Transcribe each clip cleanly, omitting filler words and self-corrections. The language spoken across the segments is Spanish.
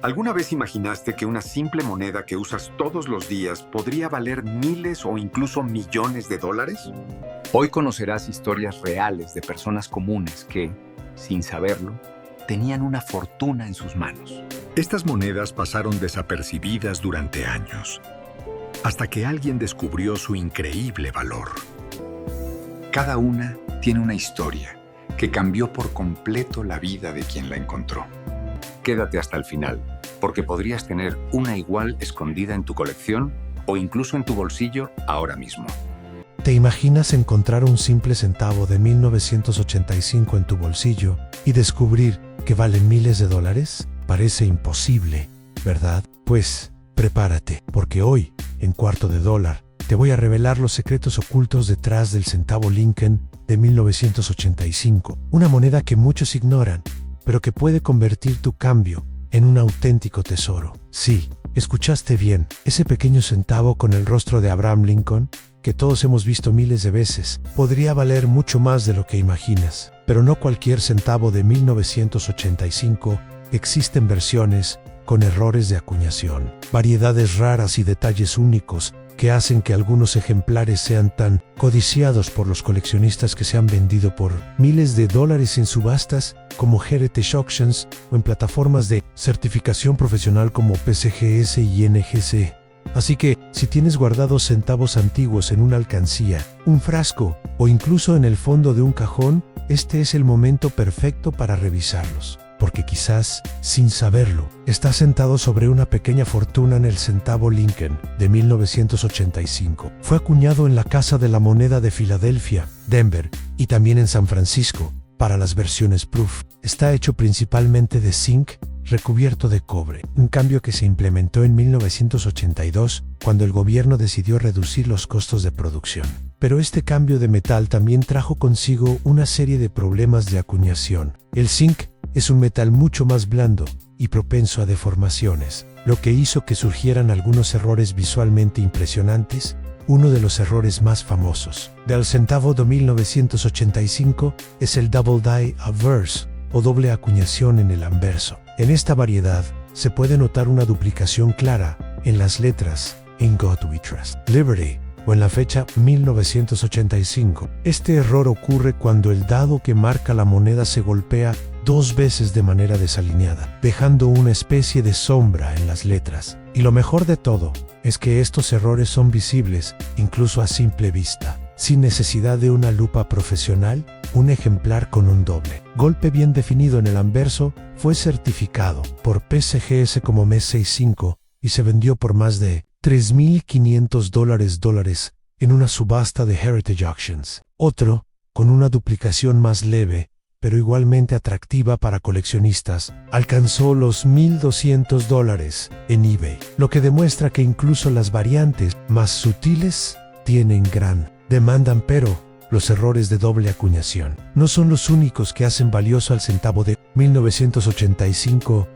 ¿Alguna vez imaginaste que una simple moneda que usas todos los días podría valer miles o incluso millones de dólares? Hoy conocerás historias reales de personas comunes que, sin saberlo, tenían una fortuna en sus manos. Estas monedas pasaron desapercibidas durante años, hasta que alguien descubrió su increíble valor. Cada una tiene una historia que cambió por completo la vida de quien la encontró. Quédate hasta el final, porque podrías tener una igual escondida en tu colección o incluso en tu bolsillo ahora mismo. ¿Te imaginas encontrar un simple centavo de 1985 en tu bolsillo y descubrir que vale miles de dólares? Parece imposible, ¿verdad? Pues prepárate, porque hoy, en Cuarto de Dólar, te voy a revelar los secretos ocultos detrás del centavo Lincoln de 1985, una moneda que muchos ignoran, pero que puede convertir tu cambio en un auténtico tesoro. Sí, escuchaste bien, ese pequeño centavo con el rostro de Abraham Lincoln, que todos hemos visto miles de veces, podría valer mucho más de lo que imaginas. Pero no cualquier centavo de 1985, existen versiones con errores de acuñación, variedades raras y detalles únicos que hacen que algunos ejemplares sean tan codiciados por los coleccionistas que se han vendido por miles de dólares en subastas como Heritage Auctions o en plataformas de certificación profesional como PCGS y NGC. Así que, si tienes guardados centavos antiguos en una alcancía, un frasco o incluso en el fondo de un cajón, este es el momento perfecto para revisarlos. Porque quizás, sin saberlo, estás sentado sobre una pequeña fortuna en el centavo Lincoln de 1985. Fue acuñado en la Casa de la Moneda de Filadelfia, Denver y también en San Francisco. Para las versiones Proof, está hecho principalmente de zinc recubierto de cobre, un cambio que se implementó en 1982 cuando el gobierno decidió reducir los costos de producción. Pero este cambio de metal también trajo consigo una serie de problemas de acuñación. El zinc es un metal mucho más blando y propenso a deformaciones, lo que hizo que surgieran algunos errores visualmente impresionantes. Uno de los errores más famosos del centavo de 1985 es el Double Die Averse, o doble acuñación en el anverso. En esta variedad se puede notar una duplicación clara en las letras In God We Trust, Liberty o en la fecha 1985. Este error ocurre cuando el dado que marca la moneda se golpea dos veces de manera desalineada, dejando una especie de sombra en las letras. Y lo mejor de todo es que estos errores son visibles incluso a simple vista. Sin necesidad de una lupa profesional, un ejemplar con un doble golpe bien definido en el anverso fue certificado por PCGS como MES 65 y se vendió por más de $3,500 en una subasta de Heritage Auctions. Otro, con una duplicación más leve, pero igualmente atractiva para coleccionistas, alcanzó los $1,200 en eBay, lo que demuestra que incluso las variantes más sutiles tienen gran demanda. Pero los errores de doble acuñación no son los únicos que hacen valioso al centavo de 1985.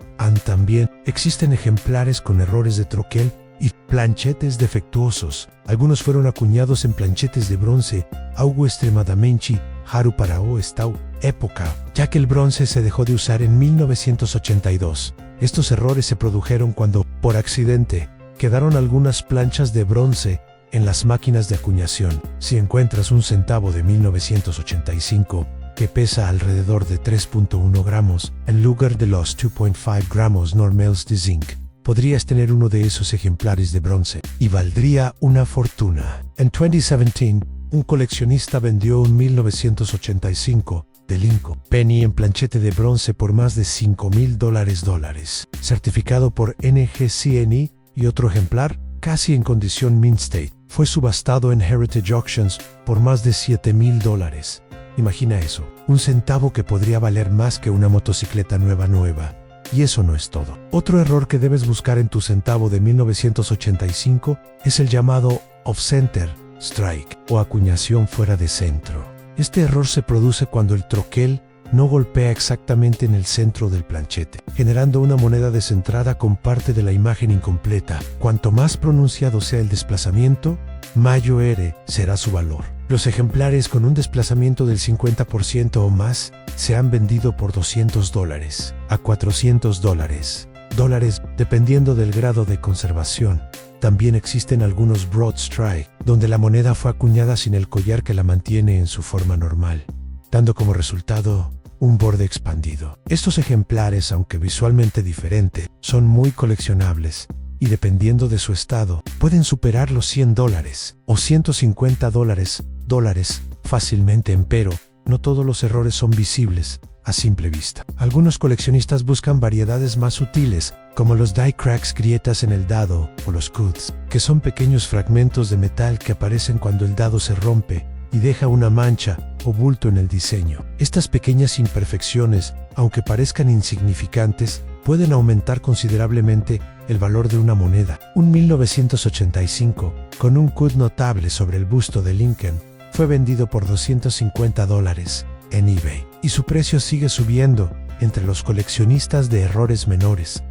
También existen ejemplares con errores de troquel y planchetes defectuosos. Algunos fueron acuñados en planchetes de bronce, algo extremadamente raro para esta época, ya que el bronce se dejó de usar en 1982. Estos errores se produjeron cuando, por accidente, quedaron algunas planchas de bronce en las máquinas de acuñación. Si encuentras un centavo de 1985 que pesa alrededor de 3.1 gramos, en lugar de los 2.5 gramos normales de zinc, podrías tener uno de esos ejemplares de bronce y valdría una fortuna. En 2017, un coleccionista vendió un 1985 de Lincoln Penny en planchete de bronce por más de $5,000, certificado por NGCNI, y otro ejemplar, casi en condición mint state, fue subastado en Heritage Auctions por más de $7,000. Imagina eso, un centavo que podría valer más que una motocicleta nueva. Y eso no es todo. Otro error que debes buscar en tu centavo de 1985 es el llamado off-center strike, o acuñación fuera de centro. Este error se produce cuando el troquel no golpea exactamente en el centro del planchete, generando una moneda descentrada con parte de la imagen incompleta. Cuanto más pronunciado sea el desplazamiento, mayor será su valor. Los ejemplares con un desplazamiento del 50% o más se han vendido por $200 a $400. dólares, dependiendo del grado de conservación. También existen algunos Broad Strike, donde la moneda fue acuñada sin el collar que la mantiene en su forma normal, dando como resultado un borde expandido. Estos ejemplares, aunque visualmente diferentes, son muy coleccionables y dependiendo de su estado, pueden superar los $100 o $150 fácilmente, empero no todos los errores son visibles a simple vista. Algunos coleccionistas buscan variedades más sutiles, como los die cracks, grietas en el dado, o los cuts, que son pequeños fragmentos de metal que aparecen cuando el dado se rompe y deja una mancha o bulto en el diseño. Estas pequeñas imperfecciones, aunque parezcan insignificantes, pueden aumentar considerablemente el valor de una moneda. Un 1985, con un cut notable sobre el busto de Lincoln, fue vendido por $250 en eBay, y su precio sigue subiendo entre los coleccionistas de errores menores.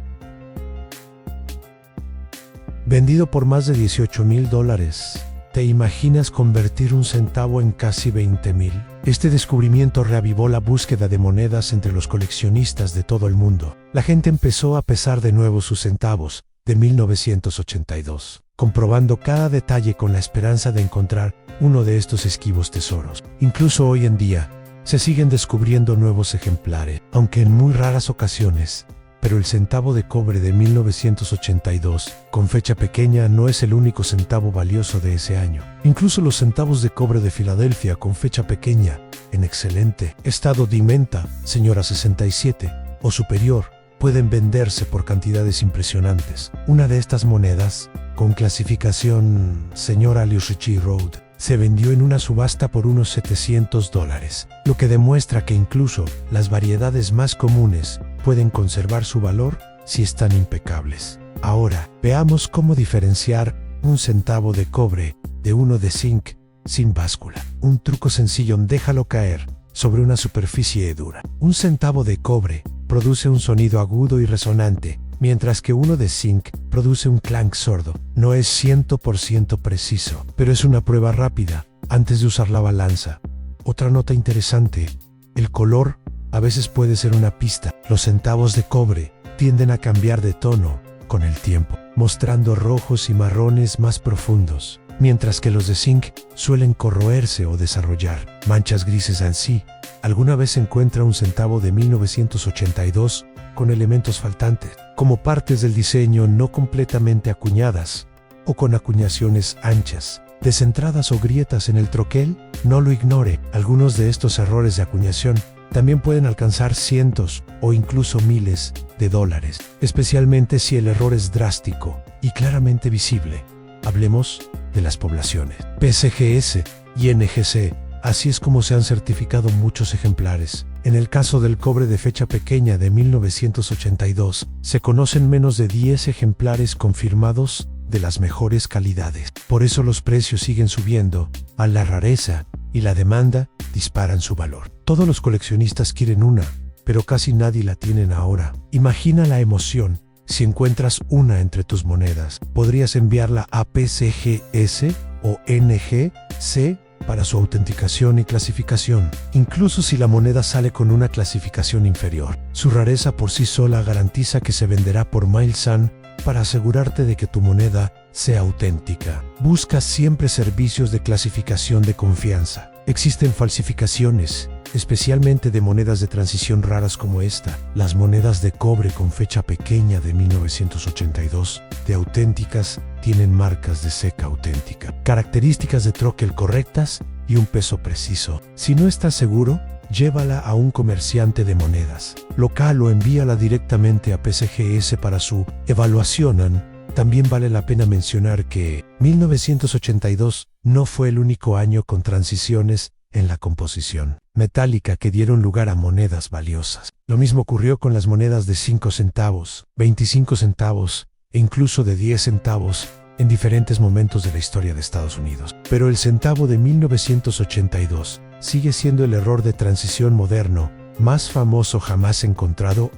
Vendido por más de $18,000, ¿te imaginas convertir un centavo en casi 20,000? Este descubrimiento reavivó la búsqueda de monedas entre los coleccionistas de todo el mundo. La gente empezó a pesar de nuevo sus centavos de 1982, comprobando cada detalle con la esperanza de encontrar uno de estos esquivos tesoros. Incluso hoy en día, se siguen descubriendo nuevos ejemplares, aunque en muy raras ocasiones. Pero el centavo de cobre de 1982, con fecha pequeña, no es el único centavo valioso de ese año. Incluso los centavos de cobre de Filadelfia con fecha pequeña, en excelente estado de menta, señora 67, o superior, pueden venderse por cantidades impresionantes. Una de estas monedas, con clasificación señora Ritchie Road, se vendió en una subasta por unos $700, lo que demuestra que incluso las variedades más comunes pueden conservar su valor si están impecables. Ahora, veamos cómo diferenciar un centavo de cobre de uno de zinc sin báscula. Un truco sencillo: déjalo caer sobre una superficie dura. Un centavo de cobre produce un sonido agudo y resonante, mientras que uno de zinc produce un clank sordo. No es 100% preciso, pero es una prueba rápida antes de usar la balanza. Otra nota interesante: el color a veces puede ser una pista. Los centavos de cobre tienden a cambiar de tono con el tiempo, mostrando rojos y marrones más profundos, mientras que los de zinc suelen corroerse o desarrollar manchas grises así. Alguna vez se encuentra un centavo de 1982 con elementos faltantes, como partes del diseño no completamente acuñadas, o con acuñaciones anchas, descentradas o grietas en el troquel. No lo ignore. Algunos de estos errores de acuñación también pueden alcanzar cientos o incluso miles de dólares, especialmente si el error es drástico y claramente visible. Hablemos de las poblaciones PSGS y NGC. Así es como se han certificado muchos ejemplares. En el caso del cobre de fecha pequeña de 1982, se conocen menos de 10 ejemplares confirmados de las mejores calidades. Por eso los precios siguen subiendo a la rareza y la demanda disparan su valor. Todos los coleccionistas quieren una, pero casi nadie la tienen ahora. Imagina la emoción si encuentras una entre tus monedas. Podrías enviarla a PSGS o NGC para su autenticación y clasificación, incluso si la moneda sale con una clasificación inferior. Su rareza por sí sola garantiza que se venderá por Mailsan para asegurarte de que tu moneda sea auténtica. Busca siempre servicios de clasificación de confianza. Existen falsificaciones, especialmente de monedas de transición raras como esta. Las monedas de cobre con fecha pequeña de 1982, de auténticas, tienen marcas de seca auténtica, características de troquel correctas y un peso preciso. Si no estás seguro, llévala a un comerciante de monedas local o envíala directamente a PSGS para su evaluación. También vale la pena mencionar que 1982 no fue el único año con transiciones en la composición metálica que dieron lugar a monedas valiosas. Lo mismo ocurrió con las monedas de 5 centavos, 25 centavos e incluso de 10 centavos en diferentes momentos de la historia de Estados Unidos. Pero el centavo de 1982 sigue siendo el error de transición moderno más famoso jamás encontrado.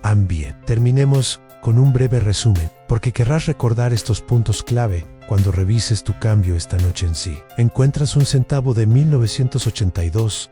Terminemos con un breve resumen, porque querrás recordar estos puntos clave cuando revises tu cambio esta noche en sí. Encuentras un centavo de 1982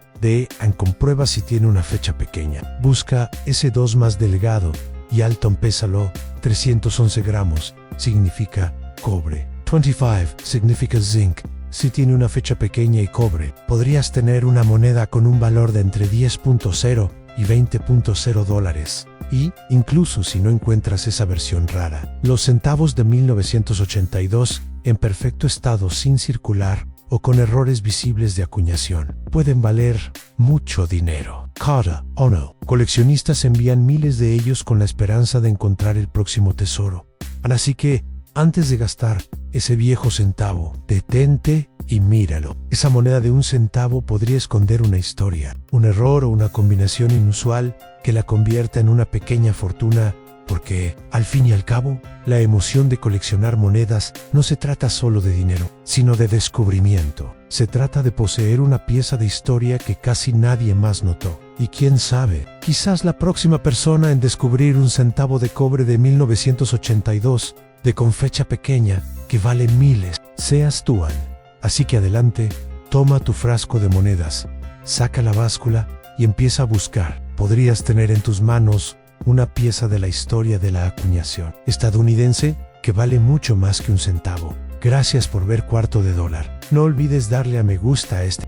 comprueba si tiene una fecha pequeña. Busca ese 2 más delgado y Alton pésalo, 311 gramos, significa cobre. 25 significa zinc. Si tiene una fecha pequeña y cobre, podrías tener una moneda con un valor de entre 10.0 y 20.0 dólares. Y, incluso si no encuentras esa versión rara, los centavos de 1982, en perfecto estado sin circular o con errores visibles de acuñación, pueden valer mucho dinero. Cada uno. Coleccionistas envían miles de ellos con la esperanza de encontrar el próximo tesoro. Así que, antes de gastar ese viejo centavo, detente y míralo. Esa moneda de un centavo podría esconder una historia, un error o una combinación inusual que la convierta en una pequeña fortuna, porque, al fin y al cabo, la emoción de coleccionar monedas no se trata solo de dinero, sino de descubrimiento. Se trata de poseer una pieza de historia que casi nadie más notó. Y quién sabe, quizás la próxima persona en descubrir un centavo de cobre de 1982, con fecha pequeña, que vale miles, seas tú. Así que adelante, toma tu frasco de monedas, saca la báscula y empieza a buscar. Podrías tener en tus manos una pieza de la historia de la acuñación estadounidense que vale mucho más que un centavo. Gracias por ver Cuarto de Dólar. No olvides darle a me gusta a este.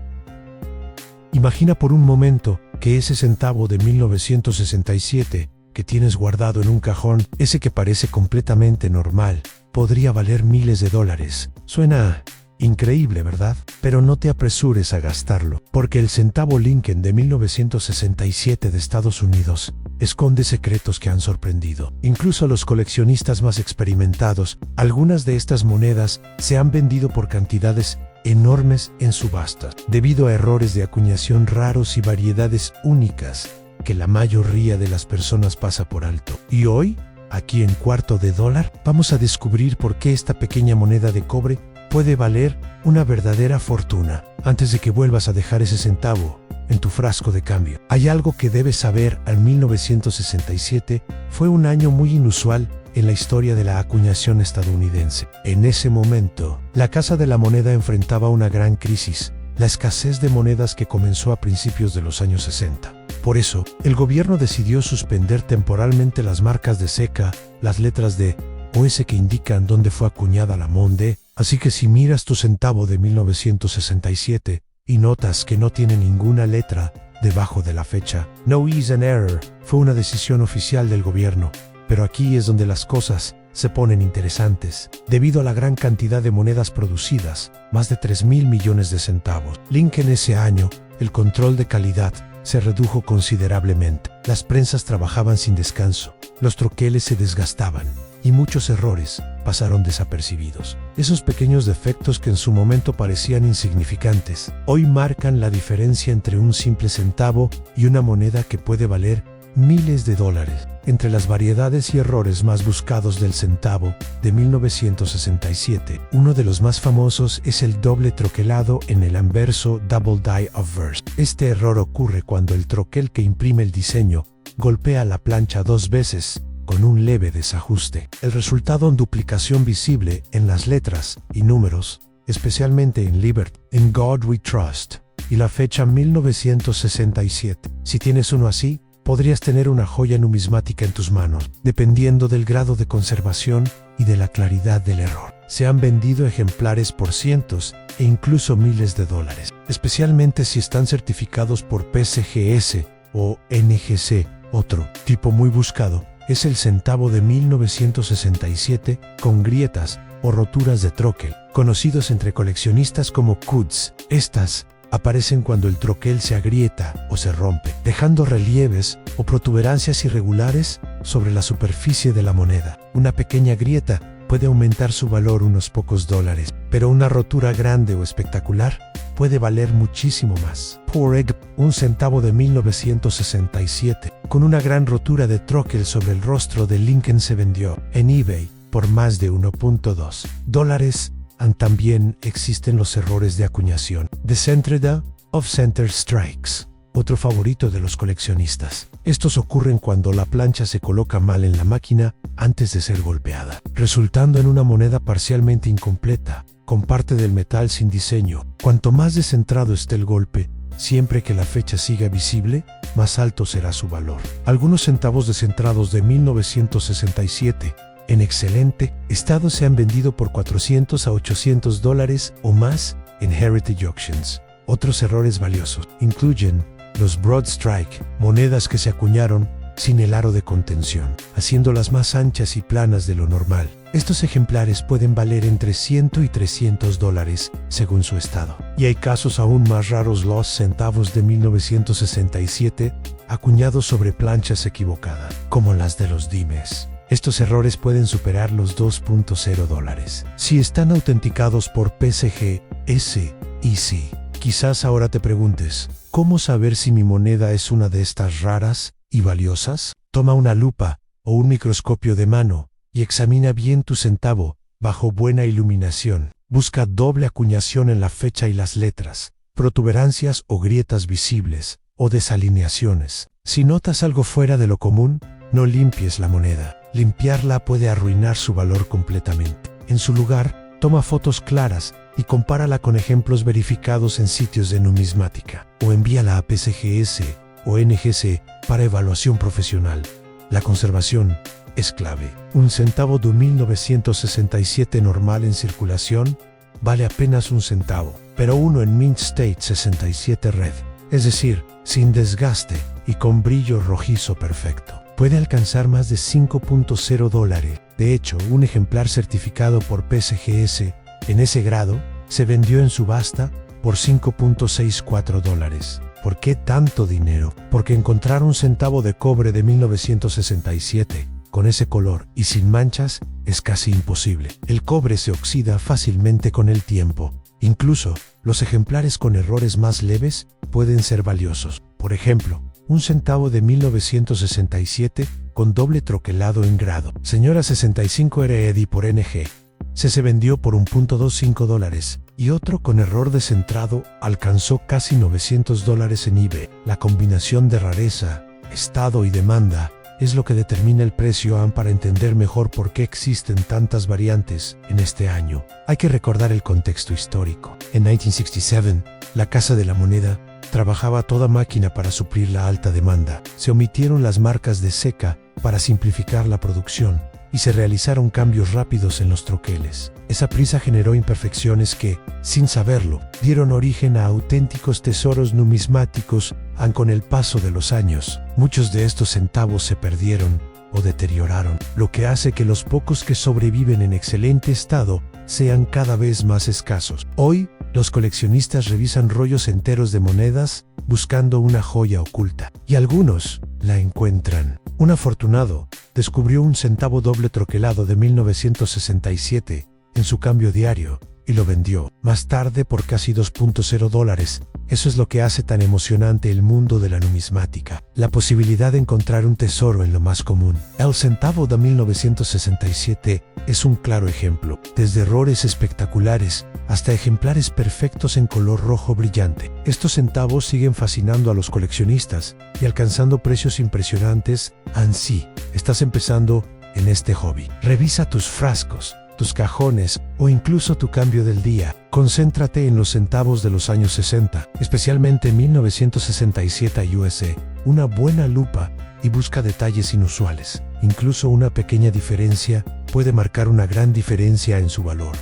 Imagina por un momento que ese centavo de 1967 que tienes guardado en un cajón, ese que parece completamente normal, podría valer miles de dólares. Suena increíble, ¿verdad? Pero no te apresures a gastarlo, porque el centavo Lincoln de 1967 de Estados Unidos esconde secretos que han sorprendido. Incluso a los coleccionistas más experimentados, algunas de estas monedas se han vendido por cantidades enormes en subastas, debido a errores de acuñación raros y variedades únicas que la mayoría de las personas pasa por alto. Y hoy, aquí en Cuarto de Dólar, vamos a descubrir por qué esta pequeña moneda de cobre puede valer una verdadera fortuna. Antes de que vuelvas a dejar ese centavo en tu frasco de cambio, hay algo que debes saber. Al 1967 fue un año muy inusual en la historia de la acuñación estadounidense. En ese momento, la Casa de la Moneda enfrentaba una gran crisis, la escasez de monedas que comenzó a principios de los años 60. Por eso, el gobierno decidió suspender temporalmente las marcas de ceca, las letras D o S que indican dónde fue acuñada la moneda. Así que si miras tu centavo de 1967 y notas que no tiene ninguna letra debajo de la fecha, no is an error, fue una decisión oficial del gobierno. Pero aquí es donde las cosas se ponen interesantes. Debido a la gran cantidad de monedas producidas, más de 3.000 millones de centavos, Lincoln ese año, el control de calidad se redujo considerablemente. Las prensas trabajaban sin descanso, los troqueles se desgastaban y muchos errores pasaron desapercibidos. Esos pequeños defectos que en su momento parecían insignificantes, hoy marcan la diferencia entre un simple centavo y una moneda que puede valer miles de dólares. Entre las variedades y errores más buscados del centavo de 1967, uno de los más famosos es el doble troquelado en el anverso double die obverse. Este error ocurre cuando el troquel que imprime el diseño golpea la plancha 2 veces con un leve desajuste. El resultado en duplicación visible en las letras y números, especialmente en Liberty, In God We Trust, y la fecha 1967. Si tienes uno así, podrías tener una joya numismática en tus manos, dependiendo del grado de conservación y de la claridad del error. Se han vendido ejemplares por cientos e incluso miles de dólares, especialmente si están certificados por PCGS o NGC. Otro tipo muy buscado es el centavo de 1967 con grietas o roturas de troquel, conocidos entre coleccionistas como cuts. Estas aparecen cuando el troquel se agrieta o se rompe, dejando relieves o protuberancias irregulares sobre la superficie de la moneda. Una pequeña grieta puede aumentar su valor unos pocos dólares, pero una rotura grande o espectacular puede valer muchísimo más. Por ejemplo, un centavo de 1967 con una gran rotura de troquel sobre el rostro de Lincoln se vendió en eBay por más de $1.2 dólares. También existen los errores de acuñación. The Center of Center Strikes, otro favorito de los coleccionistas. Estos ocurren cuando la plancha se coloca mal en la máquina antes de ser golpeada, resultando en una moneda parcialmente incompleta, con parte del metal sin diseño. Cuanto más descentrado esté el golpe, Siempre que la fecha siga visible, más alto será su valor. Algunos centavos descentrados de 1967 en excelente estado se han vendido por $400 a $800 o más en Heritage Auctions. Otros errores valiosos incluyen los Broad Strike, monedas que se acuñaron sin el aro de contención, haciéndolas más anchas y planas de lo normal. Estos ejemplares pueden valer entre $100 y $300 según su estado. Y hay casos aún más raros, los centavos de 1967 acuñados sobre planchas equivocadas, como las de los dimes. Estos errores pueden superar los $2.0 si están autenticados por PCGS y sí. Quizás ahora te preguntes, ¿cómo saber si mi moneda es una de estas raras y valiosas? Toma una lupa o un microscopio de mano y examina bien tu centavo bajo buena iluminación. Busca doble acuñación en la fecha y las letras, protuberancias o grietas visibles o desalineaciones. Si notas algo fuera de lo común, no limpies la moneda. Limpiarla puede arruinar su valor completamente. En su lugar, toma fotos claras y compárala con ejemplos verificados en sitios de numismática, o envíala a PCGS o NGC para evaluación profesional. La conservación es clave. Un centavo de 1967 normal en circulación vale apenas un centavo, pero uno en Mint State 67 Red, es decir, sin desgaste y con brillo rojizo perfecto, puede alcanzar más de $5.0. De hecho, un ejemplar certificado por PCGS en ese grado se vendió en subasta por $5.64. ¿Por qué tanto dinero? Porque encontrar un centavo de cobre de 1967 con ese color y sin manchas es casi imposible. El cobre se oxida fácilmente con el tiempo. Incluso los ejemplares con errores más leves pueden ser valiosos. Por ejemplo, un centavo de 1967 con doble troquelado en grado. Señora 65 RED por NG. Se vendió por $1.25 y otro con error de centrado alcanzó casi $900 en eBay. La combinación de rareza, estado y demanda es lo que determina el precio para entender mejor por qué existen tantas variantes en este año. Hay que recordar el contexto histórico. En 1967, la Casa de la Moneda trabajaba a toda máquina para suplir la alta demanda. Se omitieron las marcas de seca para simplificar la producción y se realizaron cambios rápidos en los troqueles. Esa prisa generó imperfecciones que, sin saberlo, dieron origen a auténticos tesoros numismáticos. Con el paso de los años, muchos de estos centavos se perdieron o deterioraron, lo que hace que los pocos que sobreviven en excelente estado sean cada vez más escasos. Hoy, los coleccionistas revisan rollos enteros de monedas buscando una joya oculta, y algunos la encuentran. Un afortunado descubrió un centavo doble troquelado de 1967 en su cambio diario y lo vendió más tarde por casi $2.0. Eso es lo que hace tan emocionante el mundo de la numismática, la posibilidad de encontrar un tesoro en lo más común. El centavo de 1967 es un claro ejemplo, desde errores espectaculares hasta ejemplares perfectos en color rojo brillante. Estos centavos siguen fascinando a los coleccionistas y alcanzando precios impresionantes. Ansí, estás empezando en este hobby. Revisa tus frascos, tus cajones o incluso tu cambio del día. Concéntrate en los centavos de los años 60, especialmente 1967 USA. Una buena lupa y busca detalles inusuales. Incluso una pequeña diferencia puede marcar una gran diferencia en su valor.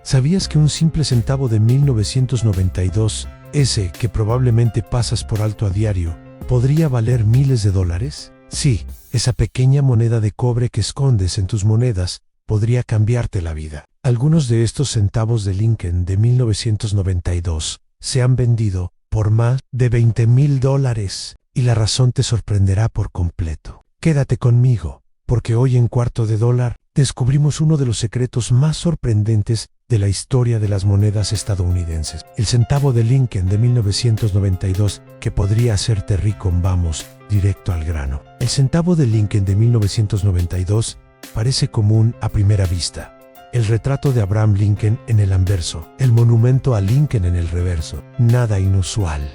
¿Sabías que un simple centavo de 1992, ese que probablemente pasas por alto a diario, podría valer miles de dólares? Sí, esa pequeña moneda de cobre que escondes en tus monedas podría cambiarte la vida. Algunos de estos centavos de Lincoln de 1992 se han vendido por más de $20,000 y la razón te sorprenderá por completo. Quédate conmigo, porque hoy en Cuarto de Dólar descubrimos uno de los secretos más sorprendentes de la historia de las monedas estadounidenses. El centavo de Lincoln de 1992 que podría hacerte rico. Vamos directo al grano. El centavo de Lincoln de 1992 parece común a primera vista. El retrato de Abraham Lincoln en el anverso, el monumento a Lincoln en el reverso. Nada inusual,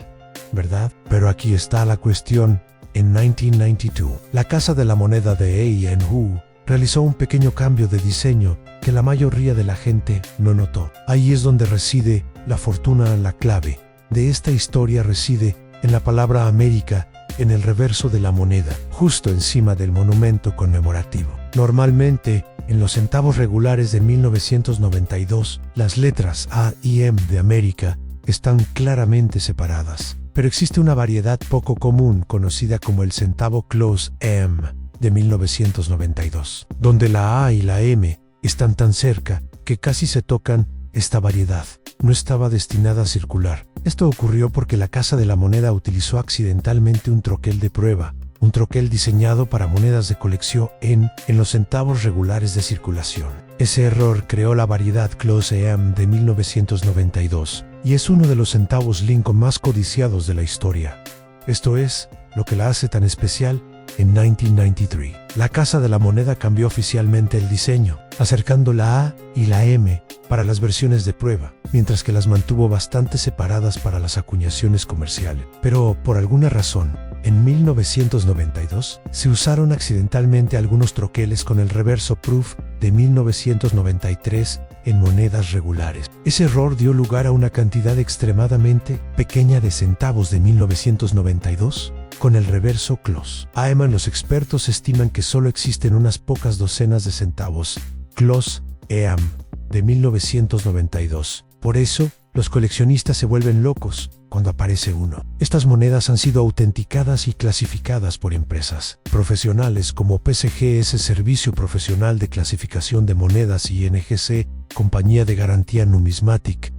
¿verdad? Pero aquí está la cuestión. En 1992, la Casa de la Moneda de A&U realizó un pequeño cambio de diseño que la mayoría de la gente no notó. Ahí es donde reside la fortuna, la clave. de esta historia reside en la palabra América en el reverso de la moneda, justo encima del monumento conmemorativo. Normalmente, en los centavos regulares de 1992, las letras A y M de América están claramente separadas. Pero existe una variedad poco común conocida como el centavo Close M de 1992, donde la A y la M están tan cerca que casi se tocan. Esta variedad no estaba destinada a circular. Esto ocurrió porque la Casa de la Moneda utilizó accidentalmente un troquel de prueba, un troquel diseñado para monedas de colección en los centavos regulares de circulación. Ese error creó la variedad Close M de 1992 y es uno de los centavos Lincoln más codiciados de la historia. Esto es lo que la hace tan especial. En 1993, la Casa de la Moneda cambió oficialmente el diseño, acercando la A y la M para las versiones de prueba, mientras que las mantuvo bastante separadas para las acuñaciones comerciales. Pero, por alguna razón, en 1992 se usaron accidentalmente algunos troqueles con el reverso proof de 1993 en monedas regulares. Ese error dio lugar a una cantidad extremadamente pequeña de centavos de 1992 con el reverso close. Además, los expertos estiman que solo existen unas pocas docenas de centavos close EAM de 1992. Por eso, los coleccionistas se vuelven locos cuando aparece uno. Estas monedas han sido autenticadas y clasificadas por empresas profesionales como PCGS, Servicio Profesional de Clasificación de Monedas, y NGC, Compañía de Garantía Numismática,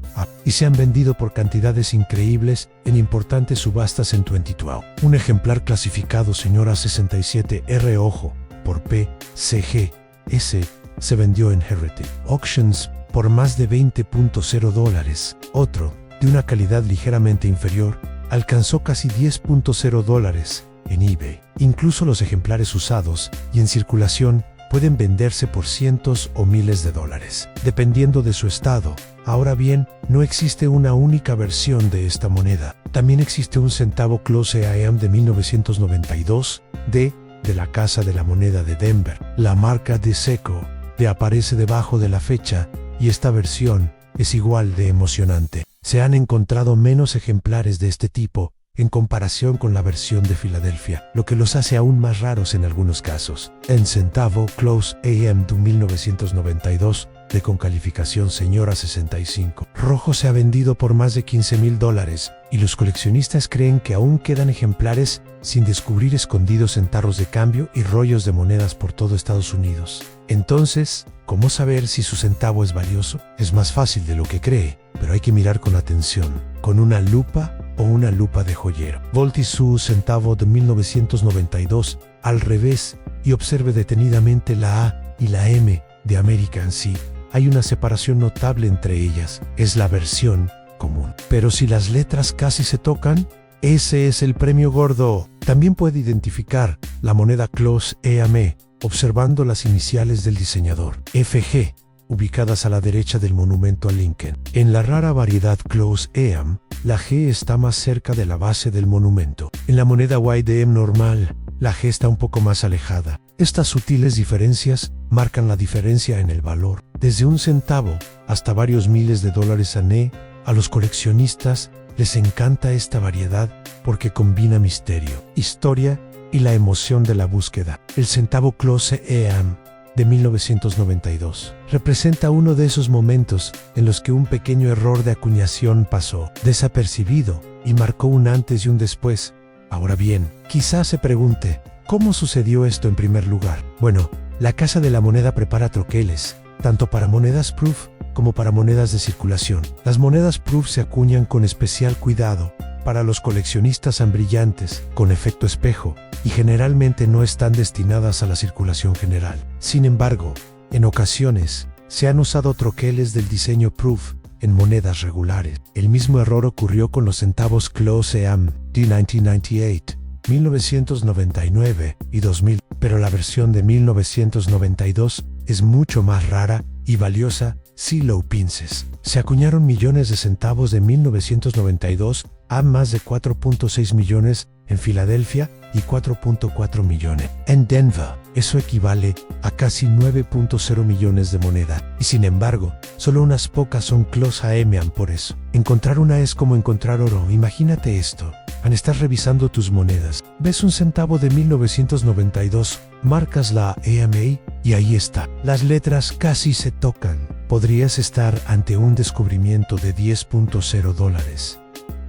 y se han vendido por cantidades increíbles en importantes subastas en 2012. Un ejemplar clasificado señora 67R ojo por PCGS se vendió en Heritage Auctions por más de $20.0. Otro, de una calidad ligeramente inferior, alcanzó casi $10.0 en eBay. Incluso los ejemplares usados y en circulación pueden venderse por cientos o miles de dólares, dependiendo de su estado. Ahora bien, no existe una única versión de esta moneda. También existe un centavo Close AM de 1992 de la Casa de la Moneda de Denver. La marca de Seco aparece debajo de la fecha y esta versión es igual de emocionante. Se han encontrado menos ejemplares de este tipo en comparación con la versión de Filadelfia, lo que los hace aún más raros en algunos casos. En centavo Close AM de 1992, con calificación señora 65, rojo, se ha vendido por más de $15,000 y los coleccionistas creen que aún quedan ejemplares sin descubrir escondidos en tarros de cambio y rollos de monedas por todo Estados Unidos. Entonces, ¿cómo saber si su centavo es valioso? Es más fácil de lo que cree, pero hay que mirar con atención, con una lupa o una lupa de joyero. Volte su centavo de 1992 al revés y observe detenidamente la A y la M de América en sí. Hay una separación notable entre ellas, es la versión común. Pero si las letras casi se tocan, ese es el premio gordo. También puede identificar la moneda Close EAM observando las iniciales del diseñador, FG, ubicadas a la derecha del monumento a Lincoln. En la rara variedad Close EAM, la G está más cerca de la base del monumento. En la moneda YDM normal, la G está un poco más alejada. Estas sutiles diferencias marcan la diferencia en el valor, desde un centavo hasta varios miles de dólares a los coleccionistas les encanta esta variedad porque combina misterio, historia y la emoción de la búsqueda. El centavo Close EAM de 1992 representa uno de esos momentos en los que un pequeño error de acuñación pasó desapercibido y marcó un antes y un después. Ahora bien, quizás se pregunte, ¿cómo sucedió esto en primer lugar? Bueno, la Casa de la Moneda prepara troqueles, tanto para monedas proof como para monedas de circulación. Las monedas proof se acuñan con especial cuidado para los coleccionistas brillantes, con efecto espejo, y generalmente no están destinadas a la circulación general. Sin embargo, en ocasiones, se han usado troqueles del diseño proof en monedas regulares. El mismo error ocurrió con los centavos Close EAM de 1998, 1999 y 2000, pero la versión de 1992 es mucho más rara y valiosa si lo pienses. Se acuñaron millones de centavos de 1992 a más de 4.6 millones en Filadelfia y 4.4 millones en Denver. Eso equivale a casi 9.0 millones de moneda. Y sin embargo, solo unas pocas son close AM por eso. Encontrar una es como encontrar oro. Imagínate esto. Al estar revisando tus monedas, ves un centavo de 1992, marcas la AMA y ahí está. Las letras casi se tocan. Podrías estar ante un descubrimiento de $10.0.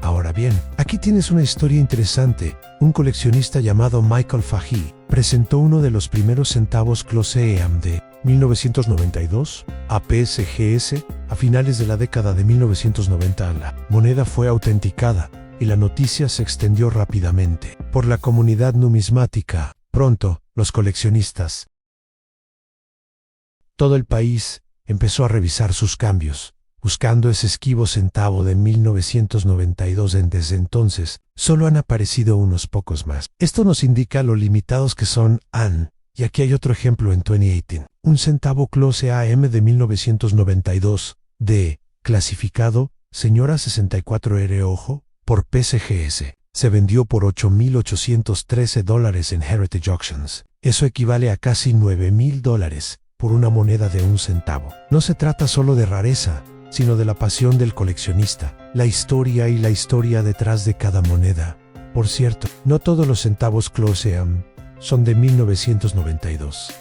Ahora bien, aquí tienes una historia interesante. Un coleccionista llamado Michael Fahey presentó uno de los primeros centavos close AM de 1992 a PSGS a finales de la década de 1990. La moneda fue autenticada y la noticia se extendió rápidamente por la comunidad numismática. Pronto, los coleccionistas, todo el país, empezó a revisar sus cambios, buscando ese esquivo centavo de 1992. Desde entonces, solo han aparecido unos pocos más. Esto nos indica lo limitados que son AN. Y aquí hay otro ejemplo en 2018. Un centavo close AM de 1992, de, clasificado, señora 64R, ojo, por PSGS. Se vendió por $8.813 en Heritage Auctions. Eso equivale a casi $9.000 por una moneda de un centavo. No se trata solo de rareza, sino de la pasión del coleccionista, la historia y la historia detrás de cada moneda. Por cierto, no todos los centavos close AM son de 1992.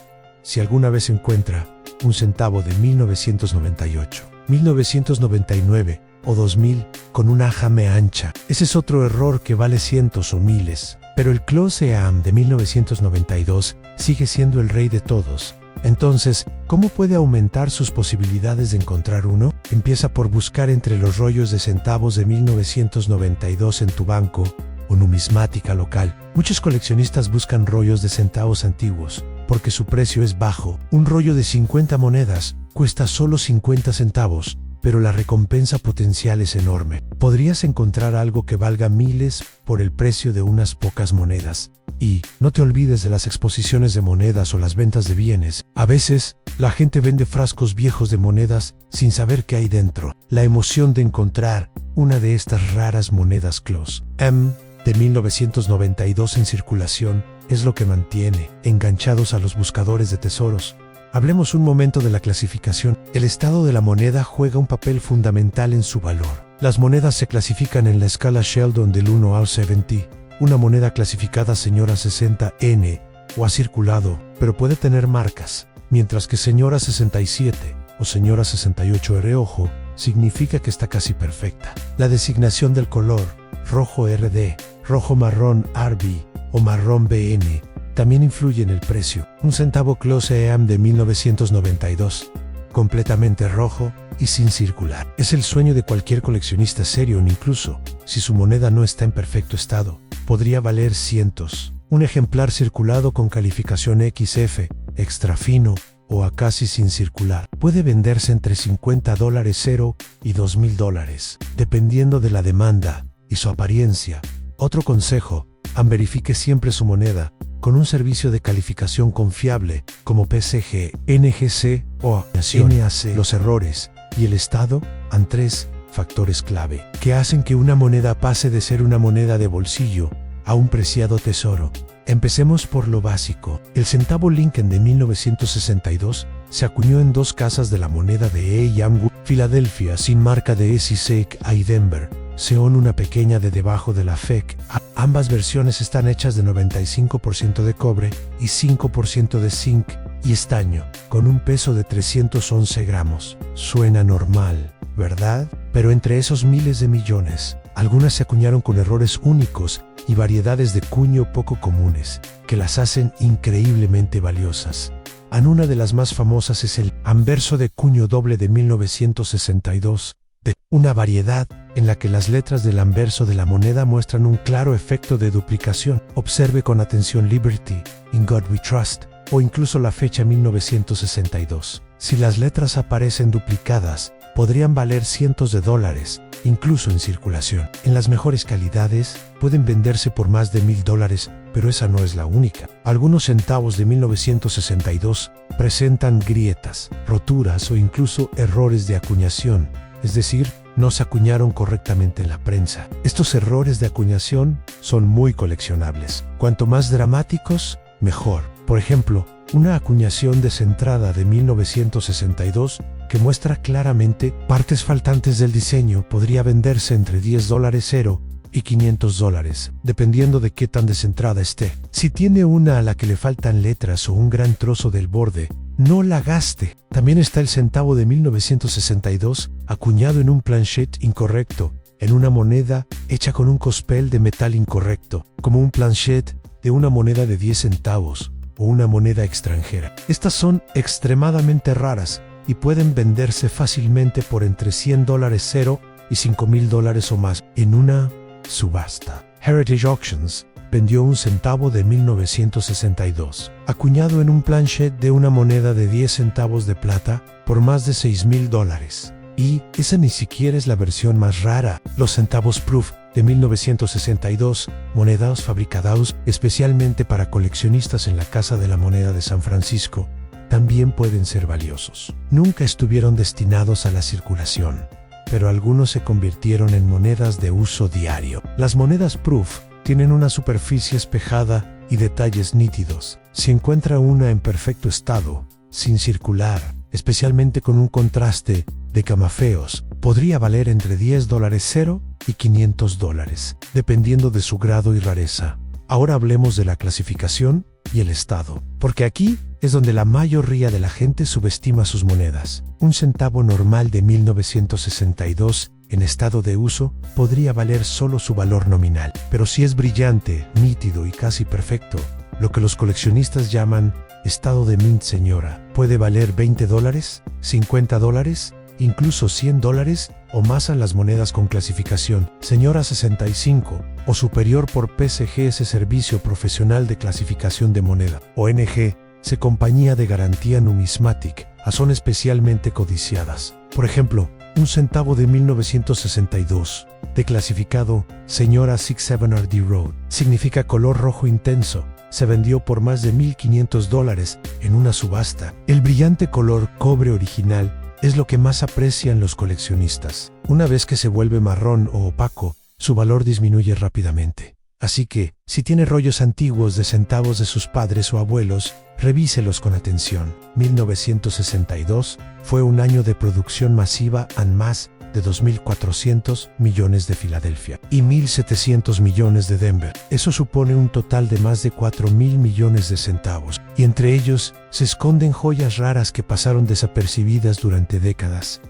Si alguna vez encuentra un centavo de 1998, 1999 o 2000 con una jame ancha, ese es otro error que vale cientos o miles. Pero el close AM de 1992 sigue siendo el rey de todos. Entonces, ¿cómo puede aumentar sus posibilidades de encontrar uno? Empieza por buscar entre los rollos de centavos de 1992 en tu banco o numismática local. Muchos coleccionistas buscan rollos de centavos antiguos porque su precio es bajo. Un rollo de 50 monedas cuesta solo 50 centavos, pero la recompensa potencial es enorme. Podrías encontrar algo que valga miles por el precio de unas pocas monedas. Y no te olvides de las exposiciones de monedas o las ventas de bienes. A veces, la gente vende frascos viejos de monedas sin saber qué hay dentro. La emoción de encontrar una de estas raras monedas close AM de 1992 en circulación es lo que mantiene enganchados a los buscadores de tesoros. Hablemos un momento de la clasificación. El estado de la moneda juega un papel fundamental en su valor. Las monedas se clasifican en la escala Sheldon del 1 al 70. Una moneda clasificada señora 60N o ha circulado, pero puede tener marcas, mientras que señora 67 o señora 68R, ojo, significa que está casi perfecta. La designación del color, rojo RD, rojo marrón RB o marrón BN, también influye en el precio. Un centavo close AM de 1992, completamente rojo y sin circular. Es el sueño de cualquier coleccionista serio, incluso si su moneda no está en perfecto estado. Podría valer cientos. Un ejemplar circulado con calificación XF, extra fino o a casi sin circular, puede venderse entre $50 0 y $2.000, dependiendo de la demanda y su apariencia. Otro consejo: verifique siempre su moneda con un servicio de calificación confiable como PSG, NGC o NAC. Los errores y el estado han 3 factores clave que hacen que una moneda pase de ser una moneda de bolsillo a un preciado tesoro. Empecemos por lo básico. El centavo Lincoln de 1962 se acuñó en 2 casas de la moneda de A.M. Filadelfia sin marca de SISEC y Denver, Seon, una pequeña de debajo de la FEC. Ambas versiones están hechas de 95% de cobre y 5% de zinc y estaño, con un peso de 311 gramos. Suena normal, ¿verdad? Pero entre esos miles de millones, algunas se acuñaron con errores únicos y variedades de cuño poco comunes, que las hacen increíblemente valiosas. Una de las más famosas es el anverso de cuño doble de 1962, de una variedad en la que las letras del anverso de la moneda muestran un claro efecto de duplicación. Observe con atención Liberty, In God We Trust, o incluso la fecha 1962. Si las letras aparecen duplicadas, podrían valer cientos de dólares, incluso en circulación. En las mejores calidades, pueden venderse por más de $1.000, pero esa no es la única. Algunos centavos de 1962 presentan grietas, roturas o incluso errores de acuñación, es decir, no se acuñaron correctamente en la prensa. Estos errores de acuñación son muy coleccionables. Cuanto más dramáticos, mejor. Por ejemplo, una acuñación descentrada de 1962 que muestra claramente partes faltantes del diseño. Podría venderse entre $10 y $500, dependiendo de qué tan descentrada esté. Si tiene una a la que le faltan letras o un gran trozo del borde, no la gaste. También está el centavo de 1962, acuñado en un planchet incorrecto, en una moneda hecha con un cospel de metal incorrecto, como un planchet de una moneda de 10 centavos o una moneda extranjera. Estas son extremadamente raras y pueden venderse fácilmente por entre $100 y $5,000 o más en una subasta. Heritage Auctions vendió un centavo de 1962, acuñado en un planchet de una moneda de 10 centavos de plata por más de $6,000. Y esa ni siquiera es la versión más rara. Los centavos Proof de 1962, monedas fabricados especialmente para coleccionistas en la Casa de la Moneda de San Francisco, también pueden ser valiosos. Nunca estuvieron destinados a la circulación, pero algunos se convirtieron en monedas de uso diario. Las monedas Proof tienen una superficie espejada y detalles nítidos. Si encuentra una en perfecto estado, sin circular, especialmente con un contraste de camafeos, podría valer entre $10 y $500, dependiendo de su grado y rareza. Ahora hablemos de la clasificación y el estado, porque aquí es donde la mayoría de la gente subestima sus monedas. Un centavo normal de 1962 en estado de uso podría valer solo su valor nominal, pero si es brillante, nítido y casi perfecto, lo que los coleccionistas llaman estado de mint señora, puede valer $20, $50, incluso $100 o más en las monedas con clasificación señora 65 o superior por PCGS Servicio Profesional de Clasificación de Moneda, ONG, Compañía de Garantía Numismatic, son especialmente codiciadas. Por ejemplo, un centavo de 1962, de clasificado señora 67RD Road, significa color rojo intenso. Se vendió por más de $1,500 en una subasta. El brillante color cobre original es lo que más aprecian los coleccionistas. Una vez que se vuelve marrón o opaco, su valor disminuye rápidamente. Así que, si tiene rollos antiguos de centavos de sus padres o abuelos, revíselos con atención. 1962 fue un año de producción masiva en más de 2.400 millones de Filadelfia y 1.700 millones de Denver. Eso supone un total de más de 4.000 millones de centavos, y entre ellos se esconden joyas raras que pasaron desapercibidas durante décadas.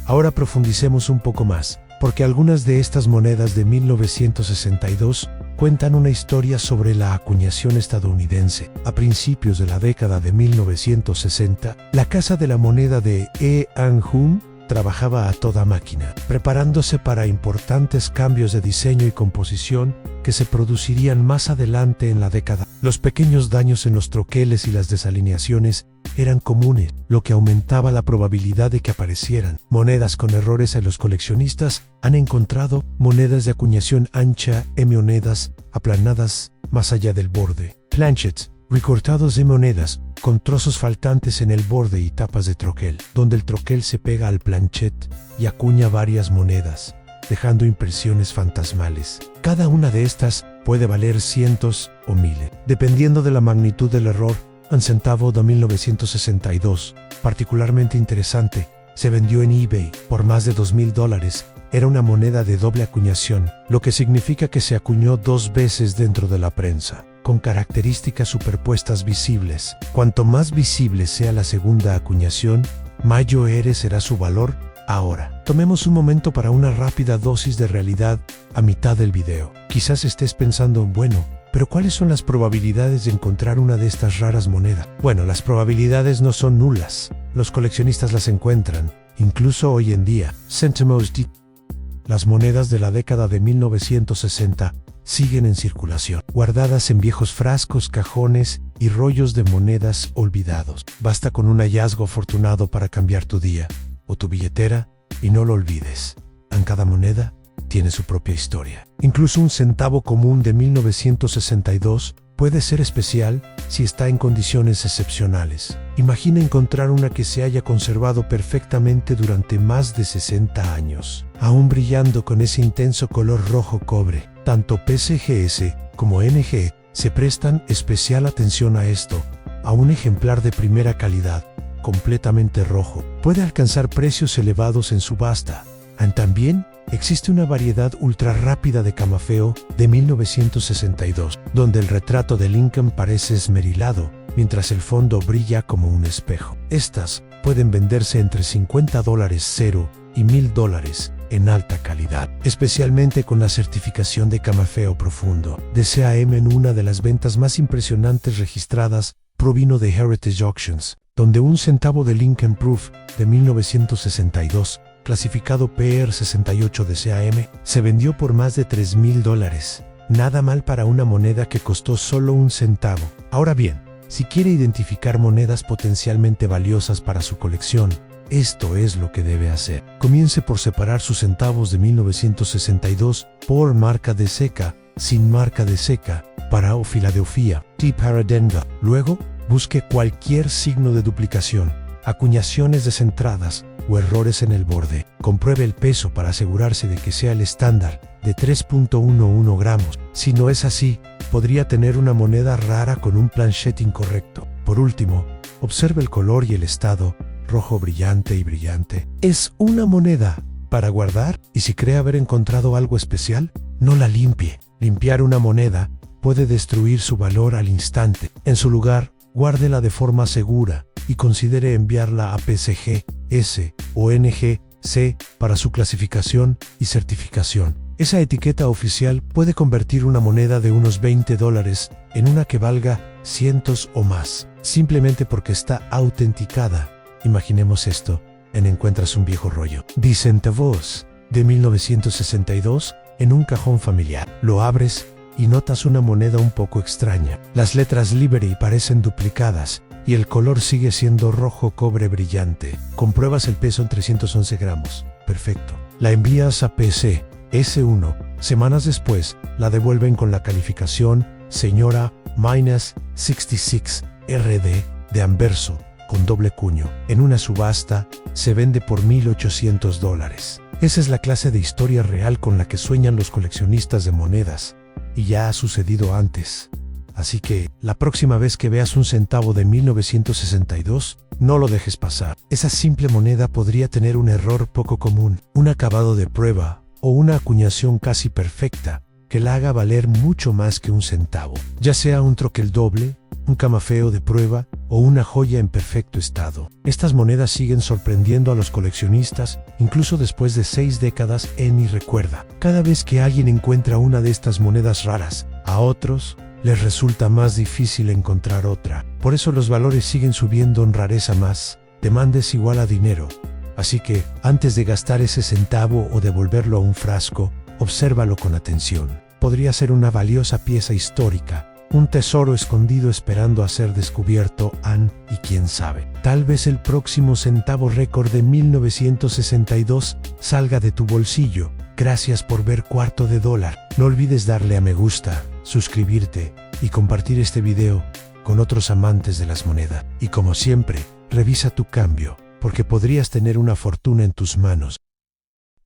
Ahora profundicemos un poco más, porque algunas de estas monedas de 1962 cuentan una historia sobre la acuñación estadounidense. A principios de la década de 1960, la Casa de la Moneda de Hun trabajaba a toda máquina, preparándose para importantes cambios de diseño y composición que se producirían más adelante en la década. Los pequeños daños en los troqueles y las desalineaciones eran comunes, lo que aumentaba la probabilidad de que aparecieran monedas con errores. A los coleccionistas han encontrado monedas de acuñación ancha, monedas aplanadas más allá del borde, planchets, recortados de monedas con trozos faltantes en el borde y tapas de troquel, donde el troquel se pega al planchet y acuña varias monedas, dejando impresiones fantasmales. Cada una de estas puede valer cientos o miles, dependiendo de la magnitud del error. Un centavo de 1962, particularmente interesante, se vendió en eBay por más de $2,000. Era una moneda de doble acuñación, lo que significa que se acuñó 2 veces dentro de la prensa, con características superpuestas visibles. Cuanto más visible sea la segunda acuñación, mayor será su valor. Ahora, tomemos un momento para una rápida dosis de realidad a mitad del video. Quizás estés pensando, bueno, pero ¿cuáles son las probabilidades de encontrar una de estas raras monedas? Bueno, las probabilidades no son nulas. Los coleccionistas las encuentran, incluso hoy en día. Centimos de las monedas de la década de 1960 siguen en circulación, guardadas en viejos frascos, cajones y rollos de monedas olvidados. Basta con un hallazgo afortunado para cambiar tu día o tu billetera, y no lo olvides. En cada moneda tiene su propia historia. Incluso un centavo común de 1962 puede ser especial si está en condiciones excepcionales. Imagina encontrar una que se haya conservado perfectamente durante más de 60 años, aún brillando con ese intenso color rojo cobre. Tanto PCGS como NG se prestan especial atención a esto, a un ejemplar de primera calidad, completamente rojo. Puede alcanzar precios elevados en subasta. También existe una variedad ultra rápida de camafeo de 1962, donde el retrato de Lincoln parece esmerilado, mientras el fondo brilla como un espejo. Estas pueden venderse entre $50 0 y $1000 en alta calidad, especialmente con la certificación de camafeo profundo de CAM. En una de las ventas más impresionantes registradas provino de Heritage Auctions, donde un centavo de Lincoln Proof de 1962, clasificado PR68 de CAM, se vendió por más de $3000. Nada mal para una moneda que costó solo un centavo. Ahora bien, si quiere identificar monedas potencialmente valiosas para su colección, esto es lo que debe hacer. Comience por separar sus centavos de 1962 por marca de seca, sin marca de seca, para o Filadelfia, T para Denver. Luego, busque cualquier signo de duplicación, acuñaciones descentradas o errores en el borde. Compruebe el peso para asegurarse de que sea el estándar de 3.11 gramos. Si no es así, podría tener una moneda rara con un planchet incorrecto. Por último, observe el color y el estado, rojo brillante y brillante. ¿Es una moneda para guardar? Y si cree haber encontrado algo especial, no la limpie. Limpiar una moneda puede destruir su valor al instante. En su lugar, guárdela de forma segura y considere enviarla a PSG, S o NGC para su clasificación y certificación. Esa etiqueta oficial puede convertir una moneda de unos $20 en una que valga cientos o más, simplemente porque está autenticada. Imaginemos esto, encuentras un viejo rollo de centavos de 1962 en un cajón familiar. Lo abres y notas una moneda un poco extraña. Las letras Liberty parecen duplicadas y el color sigue siendo rojo cobre brillante. Compruebas el peso en 311 gramos. Perfecto. La envías a PC S1. Semanas después, la devuelven con la calificación Señora -66 RD de anverso con doble cuño. En una subasta, se vende por $1800. Esa es la clase de historia real con la que sueñan los coleccionistas de monedas. Y ya ha sucedido antes. Así que, la próxima vez que veas un centavo de 1962, no lo dejes pasar. Esa simple moneda podría tener un error poco común, un acabado de prueba o una acuñación casi perfecta que la haga valer mucho más que un centavo. Ya sea un troquel doble, un camafeo de prueba o una joya en perfecto estado. Estas monedas siguen sorprendiendo a los coleccionistas incluso después de 6 décadas. Y recuerda, cada vez que alguien encuentra una de estas monedas raras, a otros les resulta más difícil encontrar otra. Por eso los valores siguen subiendo en rareza más. Demanda es igual a dinero. Así que, antes de gastar ese centavo o devolverlo a un frasco, obsérvalo con atención. Podría ser una valiosa pieza histórica, un tesoro escondido esperando a ser descubierto. Y quién sabe, tal vez el próximo centavo récord de 1962 salga de tu bolsillo. Gracias por ver Cuarto de Dólar. No olvides darle a me gusta, suscribirte y compartir este video con otros amantes de las monedas. Y como siempre, revisa tu cambio, porque podrías tener una fortuna en tus manos.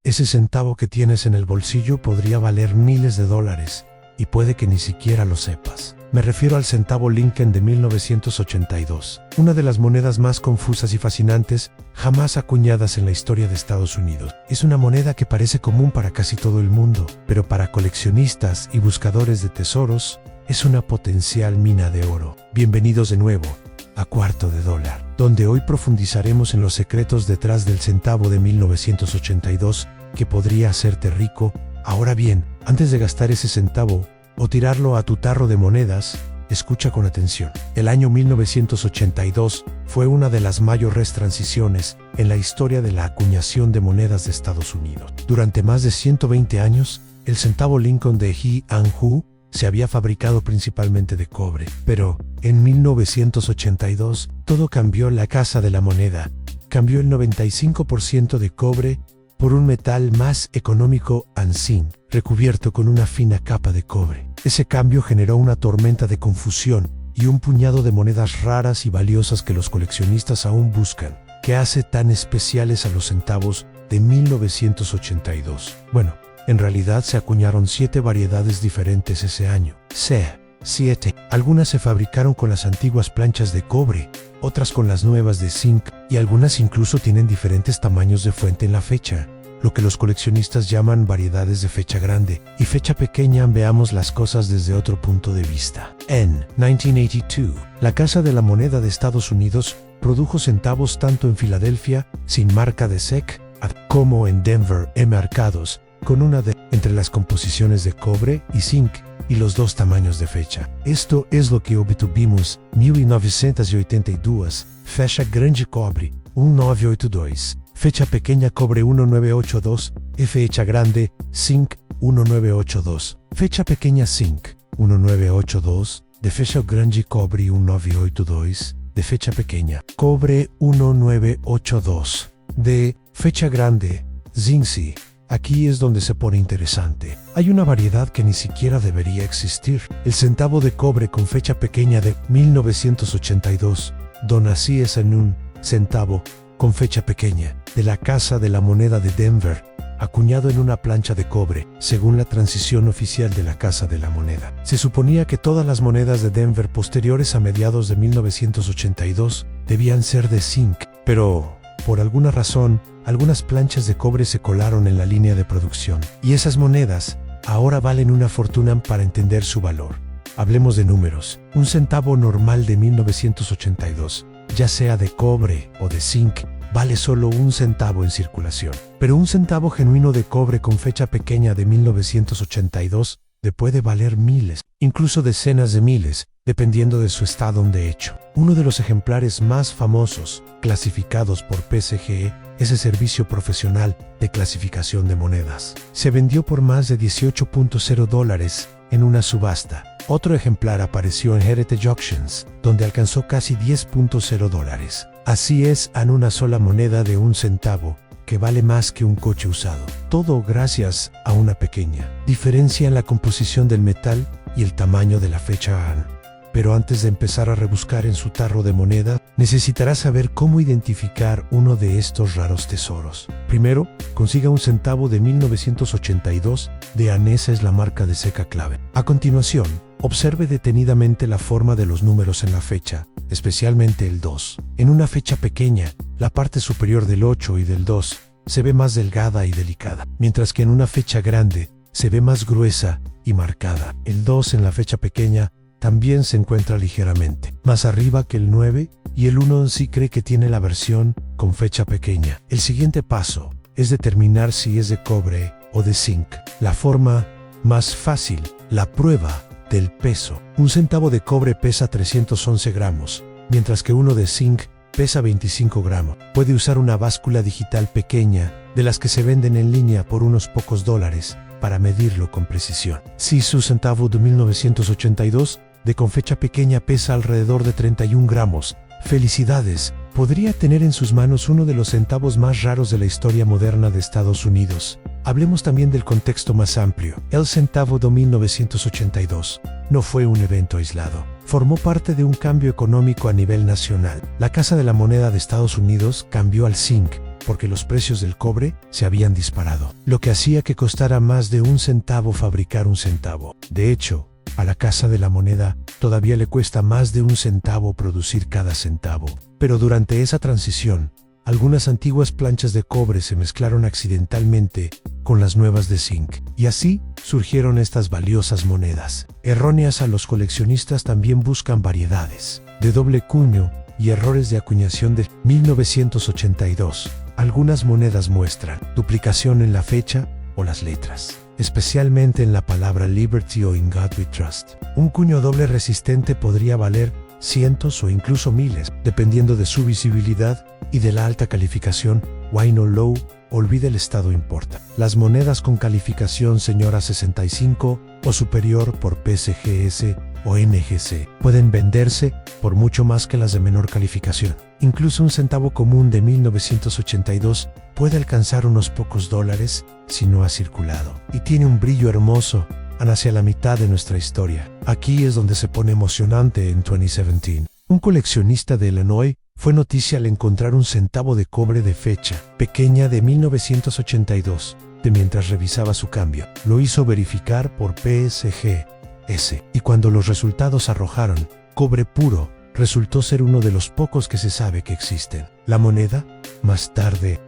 Ese centavo que tienes en el bolsillo podría valer miles de dólares, y puede que ni siquiera lo sepas. Me refiero al centavo Lincoln de 1982, una de las monedas más confusas y fascinantes jamás acuñadas en la historia de Estados Unidos. Es una moneda que parece común para casi todo el mundo, pero para coleccionistas y buscadores de tesoros, es una potencial mina de oro. Bienvenidos de nuevo a Cuarto de Dólar, donde hoy profundizaremos en los secretos detrás del centavo de 1982 que podría hacerte rico. Ahora bien, antes de gastar ese centavo o tirarlo a tu tarro de monedas, escucha con atención. El año 1982 fue una de las mayores transiciones en la historia de la acuñación de monedas de Estados Unidos. Durante más de 120 años, el centavo Lincoln de Ji-An-Hu se había fabricado principalmente de cobre, pero en 1982 todo cambió. La casa de la moneda cambió el 95% de cobre por un metal más económico, zinc, recubierto con una fina capa de cobre. Ese cambio generó una tormenta de confusión y un puñado de monedas raras y valiosas que los coleccionistas aún buscan. ¿Qué hace tan especiales a los centavos de 1982? Bueno, en realidad se acuñaron 7 variedades diferentes ese año. C, 7. Algunas se fabricaron con las antiguas planchas de cobre, otras con las nuevas de zinc, y algunas incluso tienen diferentes tamaños de fuente en la fecha, lo que los coleccionistas llaman variedades de fecha grande y fecha pequeña. Veamos las cosas desde otro punto de vista. En 1982, la Casa de la Moneda de Estados Unidos produjo centavos tanto en Filadelfia, sin marca de SEC, como en Denver, enmarcados con una D entre las composiciones de cobre y zinc y los dos tamaños de fecha. Esto es lo que obtuvimos 1982, fecha grande cobre 1982, fecha pequeña cobre 1982, fecha grande zinc 1982, fecha pequeña zinc 1982, de fecha grande cobre 1982, de fecha pequeña cobre 1982, de fecha grande zinc. Aquí es donde se pone interesante. Hay una variedad que ni siquiera debería existir. El centavo de cobre con fecha pequeña de 1982, don así es en un centavo con fecha pequeña de la Casa de la Moneda de Denver, acuñado en una plancha de cobre, según la transición oficial de la Casa de la Moneda. Se suponía que todas las monedas de Denver posteriores a mediados de 1982 debían ser de zinc, pero por alguna razón, algunas planchas de cobre se colaron en la línea de producción, y esas monedas ahora valen una fortuna. Para entender su valor, hablemos de números. Un centavo normal de 1982, ya sea de cobre o de zinc, vale solo un centavo en circulación. Pero un centavo genuino de cobre con fecha pequeña de 1982 le puede valer miles, incluso decenas de miles, dependiendo de su estado de hecho. Uno de los ejemplares más famosos, clasificados por PSGE, es el Servicio Profesional de Clasificación de Monedas. Se vendió por más de $18.0 en una subasta. Otro ejemplar apareció en Heritage Auctions, donde alcanzó casi $10.0. Así es, en una sola moneda de un centavo, que vale más que un coche usado. Todo gracias a una pequeña diferencia en la composición del metal y el tamaño de la fecha AN. Pero antes de empezar a rebuscar en su tarro de moneda, necesitará saber cómo identificar uno de estos raros tesoros. Primero, consiga un centavo de 1982, de AN. Esa es la marca de seca clave. A continuación, observe detenidamente la forma de los números en la fecha, especialmente el 2. En una fecha pequeña, la parte superior del 8 y del 2 se ve más delgada y delicada, mientras que en una fecha grande se ve más gruesa y marcada. El 2 en la fecha pequeña también se encuentra ligeramente más arriba que el 9, y el 1 en sí cree que tiene la versión con fecha pequeña. El siguiente paso es determinar si es de cobre o de zinc. La forma más fácil, la prueba del peso. Un centavo de cobre pesa 311 gramos, mientras que uno de zinc pesa 25 gramos. Puede usar una báscula digital pequeña, de las que se venden en línea por unos pocos dólares, para medirlo con precisión. Si su centavo de 1982 de con fecha pequeña pesa alrededor de 31 gramos, felicidades, podría tener en sus manos uno de los centavos más raros de la historia moderna de Estados Unidos. Hablemos también del contexto más amplio. El centavo de 1982 no fue un evento aislado. Formó parte de un cambio económico a nivel nacional. La Casa de la Moneda de Estados Unidos cambió al zinc porque los precios del cobre se habían disparado, lo que hacía que costara más de un centavo fabricar un centavo. De hecho, a la Casa de la Moneda todavía le cuesta más de un centavo producir cada centavo. Pero durante esa transición, algunas antiguas planchas de cobre se mezclaron accidentalmente con las nuevas de zinc, y así surgieron estas valiosas monedas. Erróneas. A los coleccionistas también buscan variedades de doble cuño y errores de acuñación de 1982. Algunas monedas muestran duplicación en la fecha o las letras, especialmente en la palabra Liberty o In God We Trust. Un cuño doble resistente podría valer cientos o incluso miles, dependiendo de su visibilidad y de la alta calificación. Wine o Low, olvide el estado importa. Las monedas con calificación señora 65 o superior por PSGS o NGC pueden venderse por mucho más que las de menor calificación. Incluso un centavo común de 1982 puede alcanzar unos pocos dólares si no ha circulado. Y tiene un brillo hermoso hacia la mitad de nuestra historia. Aquí es donde se pone emocionante en 2017. Un coleccionista de Illinois fue noticia al encontrar un centavo de cobre de fecha pequeña de 1982, mientras revisaba su cambio. Lo hizo verificar por PSG PCGS. Y cuando los resultados arrojaron cobre puro, resultó ser uno de los pocos que se sabe que existen. La moneda, más tarde,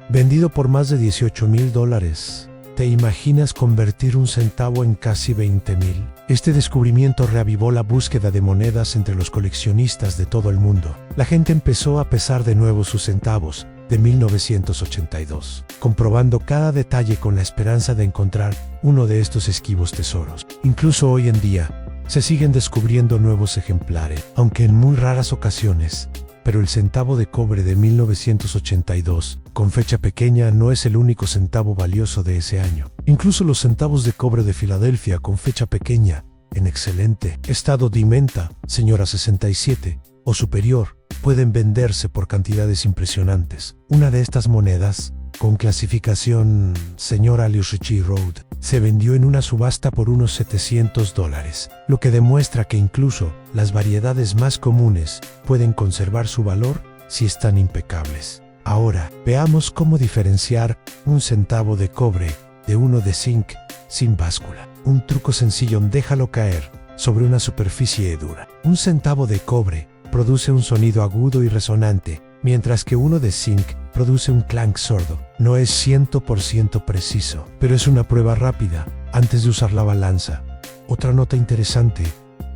vendido por más de $18,000. ¿Te imaginas convertir un centavo en casi 20,000? Este descubrimiento reavivó la búsqueda de monedas entre los coleccionistas de todo el mundo. La gente empezó a pesar de nuevo sus centavos de 1982, comprobando cada detalle con la esperanza de encontrar uno de estos esquivos tesoros. Incluso hoy en día, se siguen descubriendo nuevos ejemplares, aunque en muy raras ocasiones. Pero el centavo de cobre de 1982, con fecha pequeña, no es el único centavo valioso de ese año. Incluso los centavos de cobre de Filadelfia con fecha pequeña, en excelente estado de menta, señora 67, o superior, pueden venderse por cantidades impresionantes. Una de estas monedas, con clasificación señora Alius Ritchie Road, se vendió en una subasta por unos $700, lo que demuestra que incluso las variedades más comunes pueden conservar su valor si están impecables. Ahora, veamos cómo diferenciar un centavo de cobre de uno de zinc sin báscula. Un truco sencillo: déjalo caer sobre una superficie dura. Un centavo de cobre produce un sonido agudo y resonante, mientras que uno de zinc produce un clank sordo. No es 100% preciso, pero es una prueba rápida antes de usar la balanza. Otra nota interesante: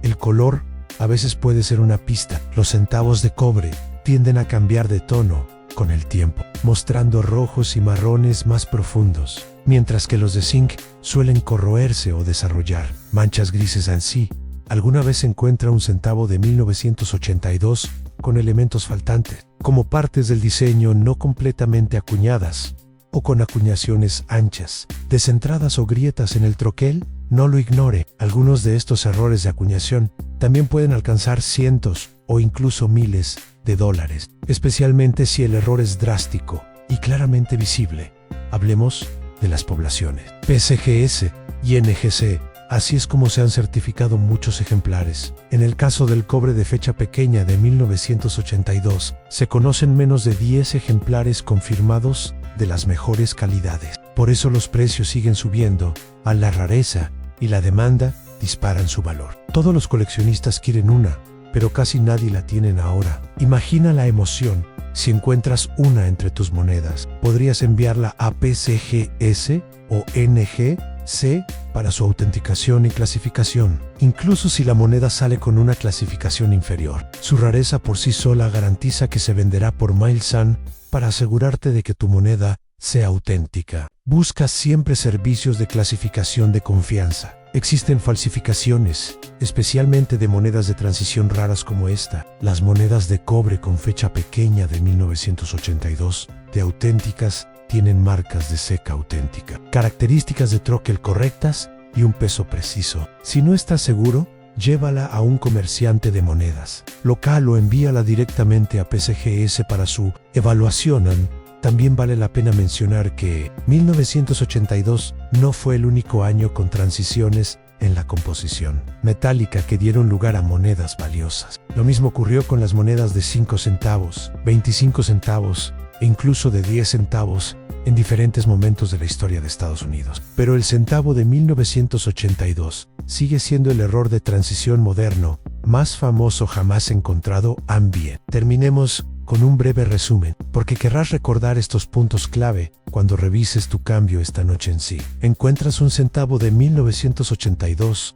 el color a veces puede ser una pista. Los centavos de cobre tienden a cambiar de tono con el tiempo, mostrando rojos y marrones más profundos, mientras que los de zinc suelen corroerse o desarrollar manchas grises en sí. ¿Alguna vez se encuentra un centavo de 1982 con elementos faltantes, como partes del diseño no completamente acuñadas, o con acuñaciones anchas, descentradas o grietas en el troquel? No lo ignore. Algunos de estos errores de acuñación también pueden alcanzar cientos o incluso miles de dólares, especialmente si el error es drástico y claramente visible. Hablemos de las poblaciones PCGS y NGC. Así es como se han certificado muchos ejemplares. En el caso del cobre de fecha pequeña de 1982, se conocen menos de 10 ejemplares confirmados de las mejores calidades. Por eso los precios siguen subiendo, a la rareza y la demanda disparan su valor. Todos los coleccionistas quieren una, pero casi nadie la tienen ahora. Imagina la emoción si encuentras una entre tus monedas. Podrías enviarla a PCGS o NGC para su autenticación y clasificación. Incluso si la moneda sale con una clasificación inferior, su rareza por sí sola garantiza que se venderá por Milsan para asegurarte de que tu moneda sea auténtica. Busca siempre servicios de clasificación de confianza. Existen falsificaciones, especialmente de monedas de transición raras como esta. Las monedas de cobre con fecha pequeña de 1982, de auténticas, tienen marcas de seca auténtica, características de troquel correctas y un peso preciso. Si no estás seguro, llévala a un comerciante de monedas local o envíala directamente a PCGS para su evaluación. También vale la pena mencionar que 1982 no fue el único año con transiciones en la composición metálica que dieron lugar a monedas valiosas. Lo mismo ocurrió con las monedas de 5 centavos, 25 centavos e incluso de 10 centavos en diferentes momentos de la historia de Estados Unidos. Pero el centavo de 1982 sigue siendo el error de transición moderno más famoso jamás encontrado. Bien, terminemos con un breve resumen, porque querrás recordar estos puntos clave cuando revises tu cambio esta noche en sí. Encuentras un centavo de 1982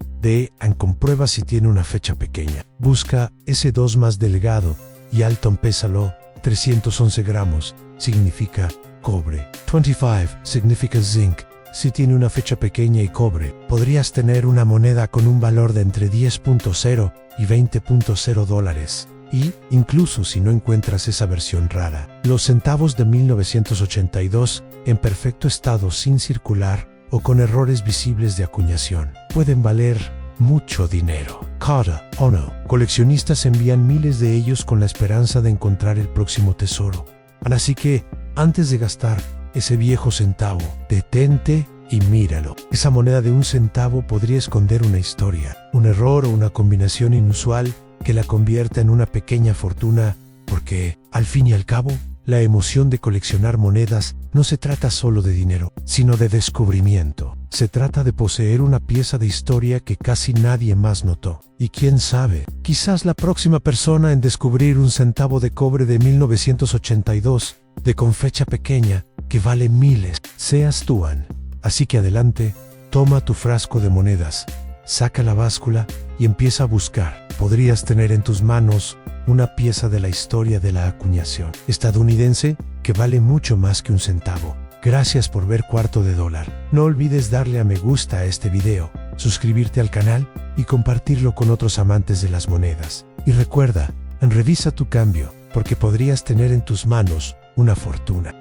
comprueba si tiene una fecha pequeña. Busca S2 más delgado y alto, pésalo, 311 gramos, significa cobre. 25 significa zinc. Si tiene una fecha pequeña y cobre, podrías tener una moneda con un valor de entre 10.0 y 20.0 dólares. Y, incluso si no encuentras esa versión rara, los centavos de 1982, en perfecto estado sin circular o con errores visibles de acuñación, pueden valer mucho dinero. Cada año, coleccionistas envían miles de ellos con la esperanza de encontrar el próximo tesoro. Así que, antes de gastar ese viejo centavo, detente y míralo. Esa moneda de un centavo podría esconder una historia, un error o una combinación inusual que la convierta en una pequeña fortuna, porque, al fin y al cabo, la emoción de coleccionar monedas no se trata solo de dinero, sino de descubrimiento. Se trata de poseer una pieza de historia que casi nadie más notó. Y quién sabe, quizás la próxima persona en descubrir un centavo de cobre de 1982, de con fecha pequeña, que vale miles, seas tú, Ann. Así que adelante, toma tu frasco de monedas, saca la báscula y empieza a buscar. Podrías tener en tus manos una pieza de la historia de la acuñación estadounidense que vale mucho más que un centavo. Gracias por ver Cuarto de Dólar. No olvides darle a me gusta a este video, suscribirte al canal y compartirlo con otros amantes de las monedas. Y recuerda, revisa tu cambio, porque podrías tener en tus manos una fortuna.